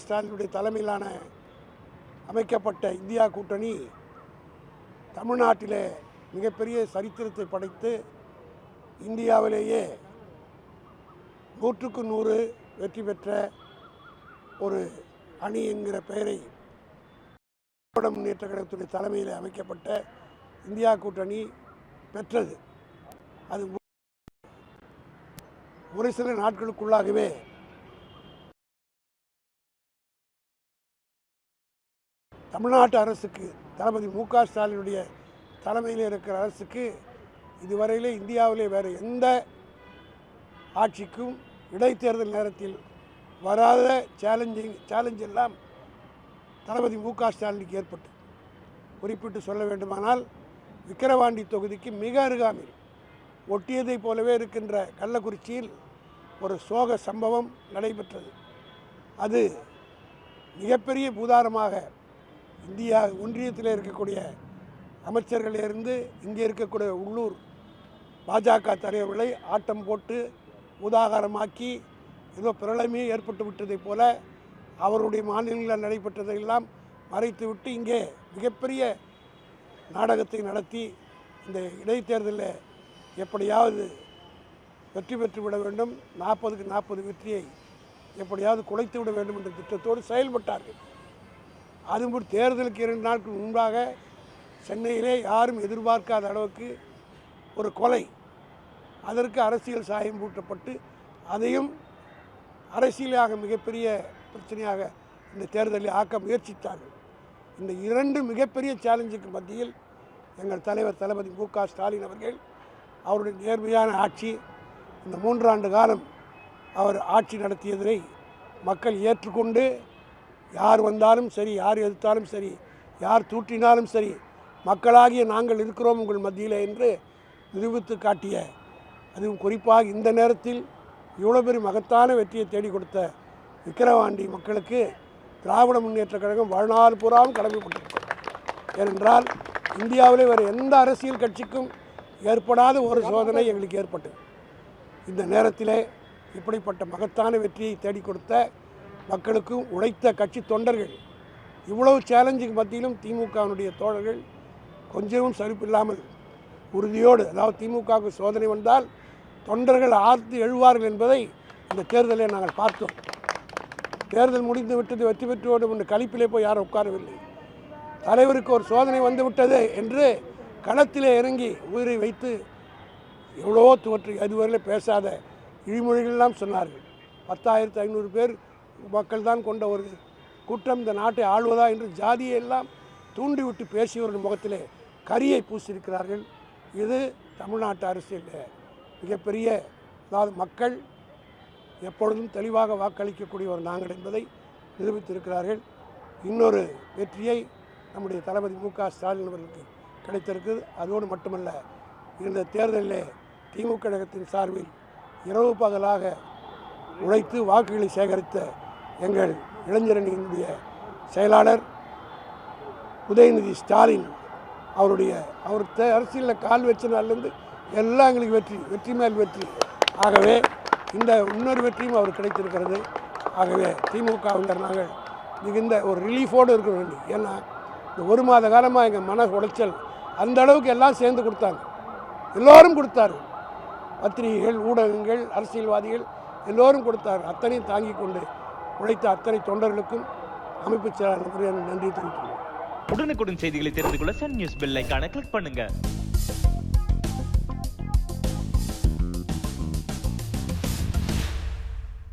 ஸ்டாலினுடைய தலைமையிலான அமைக்கப்பட்ட இந்தியா கூட்டணி தமிழ்நாட்டிலே மிகப்பெரிய சரித்திரத்தை படைத்து இந்தியாவிலேயே 100க்கு 100 வெற்றி பெற்ற ஒரு அணி என்கிற பெயரை திராவிட முன்னேற்ற கழகத்துடைய தலைமையில் அமைக்கப்பட்ட இந்தியா கூட்டணி பெற்றது. அது ஒரு சில நாட்களுக்குள்ளாகவே தமிழ்நாட்டு அரசுக்கு, தளபதி மு க ஸ்டாலினுடைய தலைமையில் இருக்கிற அரசுக்கு இதுவரையிலே இந்தியாவிலே வேறு எந்த ஆட்சிக்கும் இடைத்தேர்தல் நேரத்தில் வராத சேலஞ்ச் எல்லாம் தளபதி மு க ஸ்டாலினுக்கு ஏற்பட்டு, குறிப்பிட்டு சொல்ல வேண்டுமானால் விக்கிரவாண்டி தொகுதிக்கு மிக அருகாமையில் ஒட்டியதை போலவே இருக்கின்ற கள்ளக்குறிச்சியில் ஒரு சோக சம்பவம் நடைபெற்றது. அது மிகப்பெரிய பூதாரமாக இந்தியா ஒன்றியத்தில் இருக்கக்கூடிய அமைச்சர்களிலிருந்து இங்கே இருக்கக்கூடிய உள்ளூர் பாஜக தலைவர்களை ஆட்டம் போட்டு உதாகாரமாக்கி ஏதோ பிரளயமே ஏற்பட்டு விட்டதை போல அவருடைய மாநிலங்களில் நடைபெற்றதையெல்லாம் மறைத்துவிட்டு இங்கே மிகப்பெரிய நாடகத்தை நடத்தி இந்த இடைத்தேர்தலில் எப்படியாவது வெற்றி பெற்று விட வேண்டும், 40க்கு 40 வெற்றியை எப்படியாவது குலைத்து விட வேண்டும் என்ற திட்டத்தோடு செயல்பட்டார்கள். அதுபோல் தேர்தலுக்கு 2 நாட்கள் முன்பாக சென்னையிலே யாரும் எதிர்பார்க்காத அளவுக்கு ஒரு கொலை, அதற்கு அரசியல் சாயம் பூட்டப்பட்டு அதையும் அரசியலாக மிகப்பெரிய பிரச்சனையாக இந்த தேர்தலை ஆக்க முயற்சித்தார்கள். இந்த 2 மிகப்பெரிய சேலஞ்சுக்கு மத்தியில் எங்கள் தலைவர் தளபதி மு க ஸ்டாலின் அவர்கள் அவருடைய நேர்மையான ஆட்சி, இந்த 3 ஆண்டு காலம் அவர் ஆட்சி நடத்தியதை மக்கள் ஏற்றுக்கொண்டு, யார் வந்தாலும் சரி, யார் எதிர்த்தாலும் சரி, யார் தூற்றினாலும் சரி, மக்களாகிய நாங்கள் இருக்கிறோம் உங்கள் மத்தியில் என்று நிரூபித்து காட்டிய, அதுவும் குறிப்பாக இந்த நேரத்தில் இவ்வளோ பெரிய மகத்தான வெற்றியை தேடி கொடுத்த விக்கிரவாண்டி மக்களுக்கு திராவிட முன்னேற்ற கழகம் வாழ்நாள் பூராவும் கடமைப்பட்டிருக்கும். ஏனென்றால் இந்தியாவிலே வேறு எந்த அரசியல் கட்சிக்கும் ஏற்படாத ஒரு சோதனை எங்களுக்கு ஏற்பட்டது. இந்த நேரத்திலே இப்படிப்பட்ட மகத்தான வெற்றியை தேடி கொடுத்த மக்களுக்கும் உழைத்த கட்சி தொண்டர்கள், இவ்வளவு சேலஞ்சுக்கு மத்தியிலும் திமுகவினுடைய தோழர்கள் கொஞ்சமும் சலிப்பில்லாமல் உறுதியோடு, அதாவது திமுகவுக்கு சோதனை வந்தால் தொண்டர்கள் ஆர்த்து எழுவார்கள் என்பதை இந்த தேர்தலில் நாங்கள் பார்த்தோம். தேர்தல் முடிந்து விட்டது, வெற்றி பெற்று வேண்டும் என்ற களிப்பிலே போய் யாரும் உட்காரவில்லை. தலைவருக்கு ஒரு சோதனை வந்து விட்டது என்று களத்திலே இறங்கி உயிரை வைத்து எவ்வளோ துவற்றி அதுவரையில் பேசாத இழிமொழிகளெல்லாம் சொன்னார்கள். 10,500 பேர் மக்கள் தான் கொண்ட ஒரு கூட்டம் இந்த நாட்டை ஆள்வதா என்று ஜாதியை எல்லாம் தூண்டிவிட்டு பேசியவர்கள் முகத்திலே கரியை பூசியிருக்கிறார்கள். இது தமிழ்நாட்டு அரசியலில் மிகப்பெரிய, அதாவது மக்கள் எப்பொழுதும் தெளிவாக வாக்களிக்கக்கூடிய ஒரு நாங்கள் என்பதை நிரூபித்திருக்கிறார்கள். இன்னொரு வெற்றியை நம்முடைய தளபதி மு க ஸ்டாலின் அவர்களுக்கு கிடைத்திருக்குது. அதோடு மட்டுமல்ல, இந்த தேர்தலில் திமுக கழகத்தின் சார்பில் இரவு பகலாக உழைத்து வாக்குகளை சேகரித்த எங்கள் இளைஞரணியினுடைய செயலாளர் உதயநிதி ஸ்டாலின் அவர் அரசியலில் கால் வச்ச நாள்லேருந்து எல்லாம் எங்களுக்கு வெற்றி மேல் வெற்றி. ஆகவே இந்த இன்னொரு வெற்றியும் அவர் கிடைத்திருக்கிறது. ஆகவே திமுகவினர் நாங்கள் மிகுந்த ஒரு ரிலீஃபோடு இருக்க வேண்டும். ஏன்னா இந்த 1 மாத காலமாக எங்கள் மன உளைச்சல் அந்த அளவுக்கு எல்லாம் சேர்ந்து கொடுத்தாங்க, எல்லோரும் கொடுத்தார்கள். பத்திரிகைகள், ஊடகங்கள், அரசியல்வாதிகள் எல்லோரும் கொடுத்தார்கள். அத்தனையும் தாங்கி கொண்டு உழைத்த அத்தனை தொண்டர்களுக்கும் அமைப்பு செயலாளர் நன்றி தெரிவித்துள்ளோம். உடனுக்குடன் செய்திகளை தெரிந்து கொள்ள சன் நியூஸ் பெல் ஐகானை கிளிக் பண்ணுங்க.